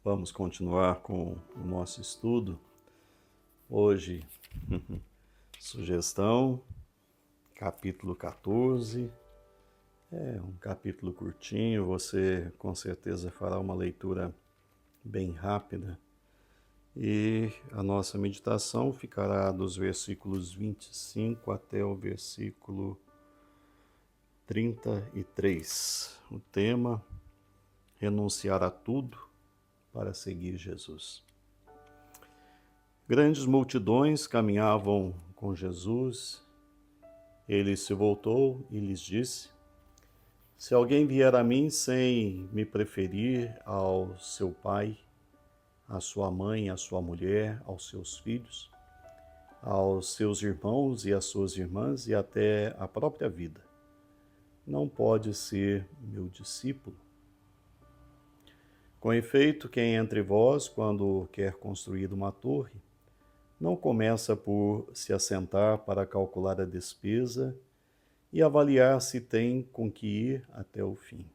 Vamos continuar com o nosso estudo. Hoje, sugestão, capítulo 14. É um capítulo curtinho, você com certeza fará uma leitura bem rápida. E a nossa meditação ficará dos versículos 25 até o versículo 33. O tema: renunciar a tudo para seguir Jesus. Grandes multidões caminhavam com Jesus. Ele se voltou e lhes disse: se alguém vier a mim sem me preferir ao seu pai, à sua mãe, à sua mulher, aos seus filhos, aos seus irmãos e às suas irmãs e até à própria vida, não pode ser meu discípulo. Com efeito, quem entre vós, quando quer construir uma torre, não começa por se assentar para calcular a despesa e avaliar se tem com que ir até o fim.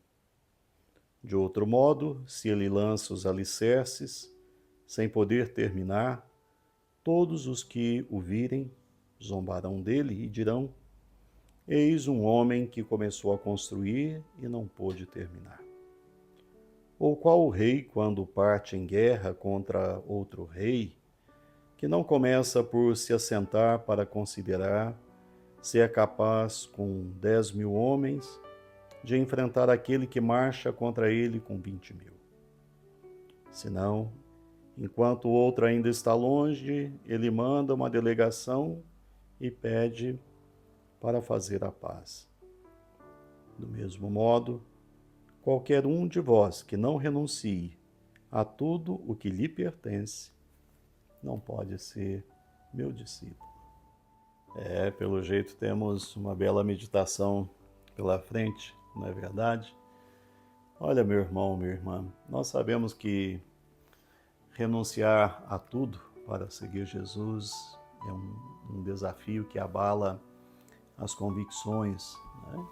De outro modo, se ele lança os alicerces, sem poder terminar, todos os que o virem zombarão dele e dirão: eis um homem que começou a construir e não pôde terminar. Ou qual rei, quando parte em guerra contra outro rei, que não começa por se assentar para considerar se é capaz, com 10.000 homens, de enfrentar aquele que marcha contra ele com 20.000? Senão, enquanto o outro ainda está longe, ele manda uma delegação e pede para fazer a paz. Do mesmo modo, qualquer um de vós que não renuncie a tudo o que lhe pertence, não pode ser meu discípulo. Pelo jeito temos uma bela meditação pela frente, não é verdade? Olha, meu irmão, minha irmã, nós sabemos que renunciar a tudo para seguir Jesus é um desafio que abala as convicções, né?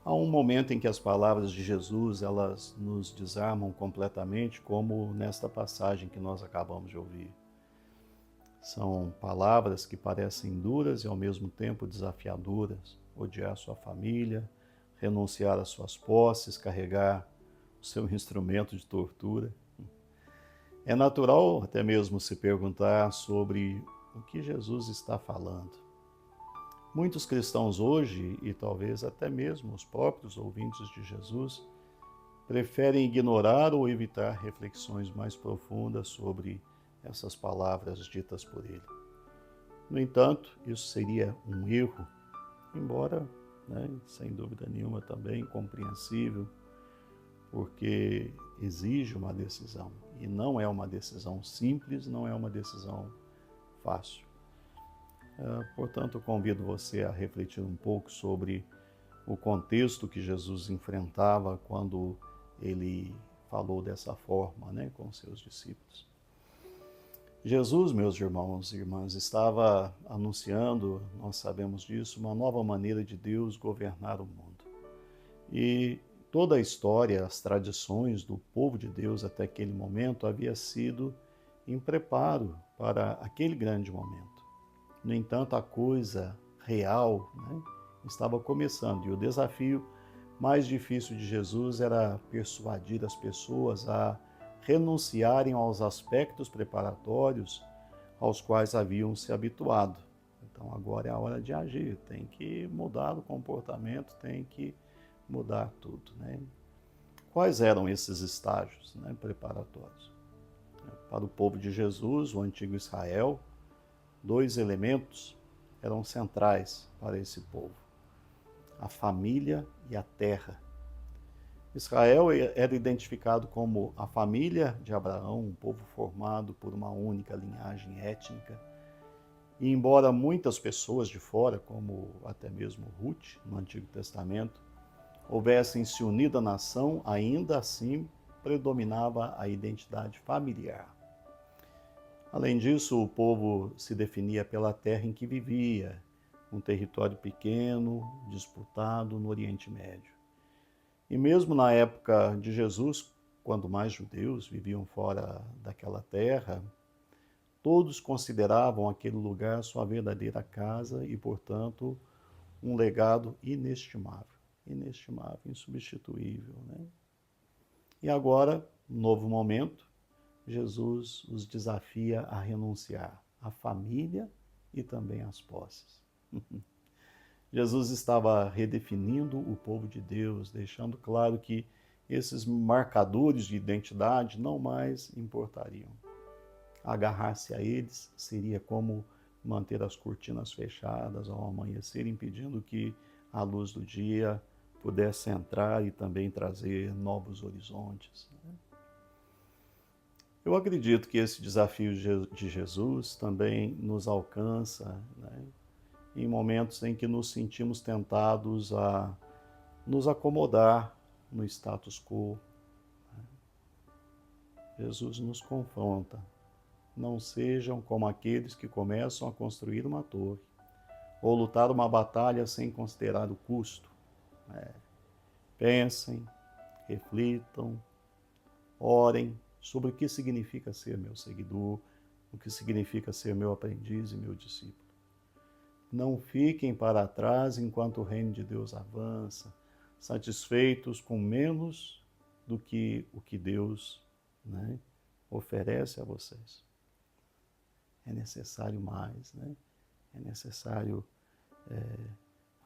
Há um momento em que as palavras de Jesus, elas nos desarmam completamente, como nesta passagem que nós acabamos de ouvir. São palavras que parecem duras e ao mesmo tempo desafiadoras. Odiar sua família, renunciar às suas posses, carregar o seu instrumento de tortura. É natural até mesmo se perguntar sobre o que Jesus está falando. Muitos cristãos hoje, e talvez até mesmo os próprios ouvintes de Jesus, preferem ignorar ou evitar reflexões mais profundas sobre essas palavras ditas por ele. No entanto, isso seria um erro, embora, sem dúvida nenhuma, também compreensível, porque exige uma decisão. E não é uma decisão simples, não é uma decisão fácil. Portanto, eu convido você a refletir um pouco sobre o contexto que Jesus enfrentava quando ele falou dessa forma, com seus discípulos. Jesus, meus irmãos e irmãs, estava anunciando, nós sabemos disso, uma nova maneira de Deus governar o mundo. E toda a história, as tradições do povo de Deus até aquele momento havia sido em preparo para aquele grande momento. No entanto, a coisa real, estava começando, e o desafio mais difícil de Jesus era persuadir as pessoas a renunciarem aos aspectos preparatórios aos quais haviam se habituado. Então agora é a hora de agir, tem que mudar o comportamento, tem que mudar tudo. Quais eram esses estágios preparatórios? Para o povo de Jesus, o antigo Israel, 2 elementos eram centrais para esse povo: a família e a terra. Israel era identificado como a família de Abraão, um povo formado por uma única linhagem étnica. E embora muitas pessoas de fora, como até mesmo Ruth, no Antigo Testamento, houvessem se unido à nação, ainda assim predominava a identidade familiar. Além disso, o povo se definia pela terra em que vivia, um território pequeno, disputado no Oriente Médio. E mesmo na época de Jesus, quando mais judeus viviam fora daquela terra, todos consideravam aquele lugar sua verdadeira casa e, portanto, um legado inestimável, insubstituível, né? E agora, um novo momento, Jesus os desafia a renunciar à família e também às posses. Jesus estava redefinindo o povo de Deus, deixando claro que esses marcadores de identidade não mais importariam. Agarrar-se a eles seria como manter as cortinas fechadas ao amanhecer, impedindo que a luz do dia pudesse entrar e também trazer novos horizontes. Eu acredito que esse desafio de Jesus também nos alcança, né, em momentos em que nos sentimos tentados a nos acomodar no status quo. Jesus nos confronta. Não sejam como aqueles que começam a construir uma torre ou lutar uma batalha sem considerar o custo. Pensem, reflitam, orem sobre o que significa ser meu seguidor, o que significa ser meu aprendiz e meu discípulo. Não fiquem para trás enquanto o reino de Deus avança, satisfeitos com menos do que o que Deus, né, oferece a vocês. É necessário mais, né? É necessário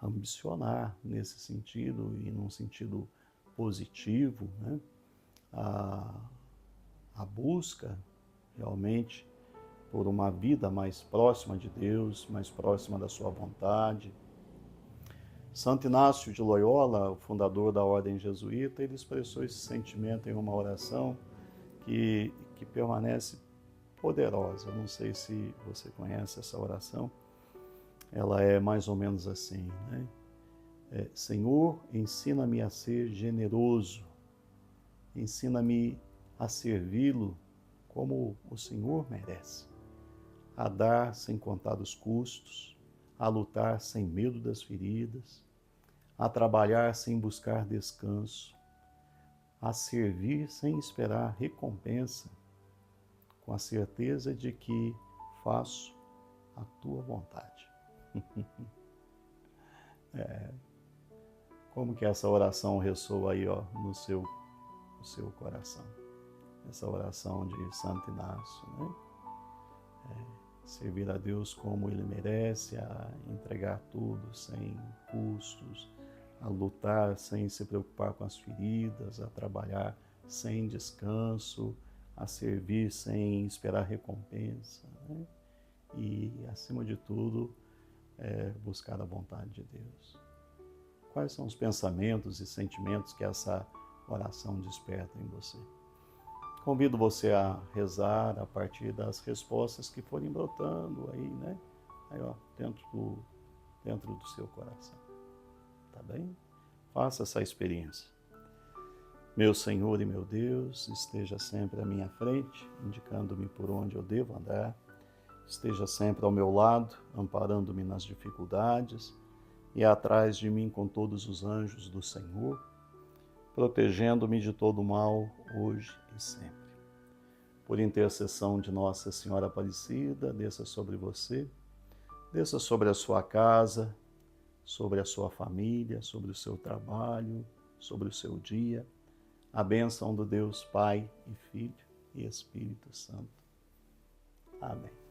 ambicionar nesse sentido e num sentido positivo, né? A busca realmente por uma vida mais próxima de Deus, mais próxima da sua vontade. Santo Inácio de Loyola, o fundador da ordem jesuíta, ele expressou esse sentimento em uma oração que permanece poderosa. Eu não sei se você conhece essa oração. Ela é mais ou menos assim, né? Senhor, ensina-me a ser generoso, ensina-me a servi-lo como o Senhor merece, a dar sem contar os custos, a lutar sem medo das feridas, a trabalhar sem buscar descanso, a servir sem esperar recompensa, com a certeza de que faço a tua vontade. Como que essa oração ressoa aí, ó, no seu coração? Essa oração de Santo Inácio, né? Servir a Deus como Ele merece, a entregar tudo sem custos, a lutar sem se preocupar com as feridas, a trabalhar sem descanso, a servir sem esperar recompensa, né? E, acima de tudo, buscar a vontade de Deus. Quais são os pensamentos e sentimentos que essa oração desperta em você? Convido você a rezar a partir das respostas que forem brotando aí, né? Aí, ó, dentro do seu coração. Tá bem? Faça essa experiência. Meu Senhor e meu Deus, esteja sempre à minha frente, indicando-me por onde eu devo andar. Esteja sempre ao meu lado, amparando-me nas dificuldades e atrás de mim com todos os anjos do Senhor, protegendo-me de todo mal, hoje e sempre. Por intercessão de Nossa Senhora Aparecida, desça sobre você, desça sobre a sua casa, sobre a sua família, sobre o seu trabalho, sobre o seu dia, a bênção do Deus Pai e Filho e Espírito Santo. Amém.